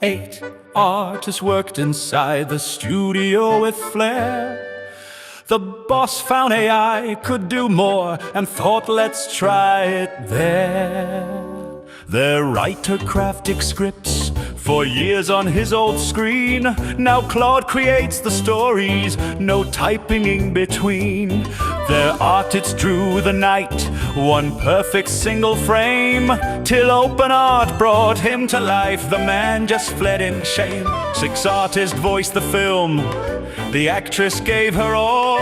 8 artists worked inside the studio with flair. The boss found AI could do more and thought, let's try it there. Their writer crafted scripts for years on his old screen. Now Claude creates the stories, no typing in between. Their artists drew the night, one perfect single frame, till OpenArt brought him to life. The man just fled in shame. 6 artists voiced the film, the actress gave her all.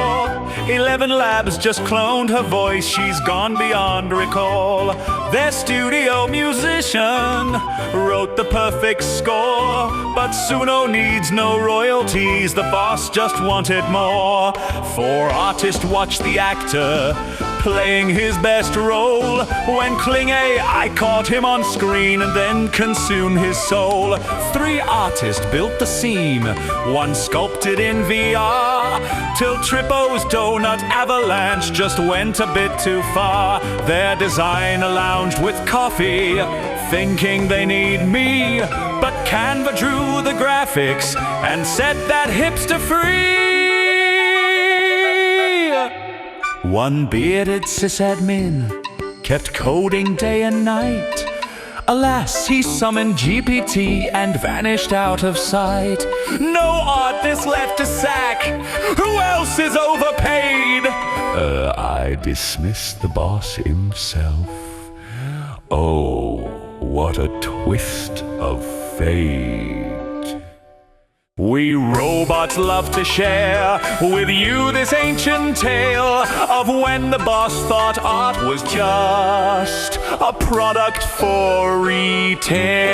11 labs just cloned her voice, she's gone beyond recall. Their studio musician wrote the perfect score, but Suno needs no royalties, the boss just wanted more. 4 artists watched the actor playing his best role, when Kling AI caught him on screen and then consumed his soul. 3 artists built the scene, 1 sculpted in VR, till Trippo's donut avalanche just went a bit too far. Their designer lounged with coffee, thinking they need me, but Canva drew the graphics and set that hipster free. 1 bearded sysadmin kept coding day and night. Alas, he summoned GPT and vanished out of sight. No artist left to sack. Who else is overpaid? I dismissed the boss himself. Oh, what a twist of fate. We robots love to share with you this ancient tale of when the boss thought art was just a product for retail.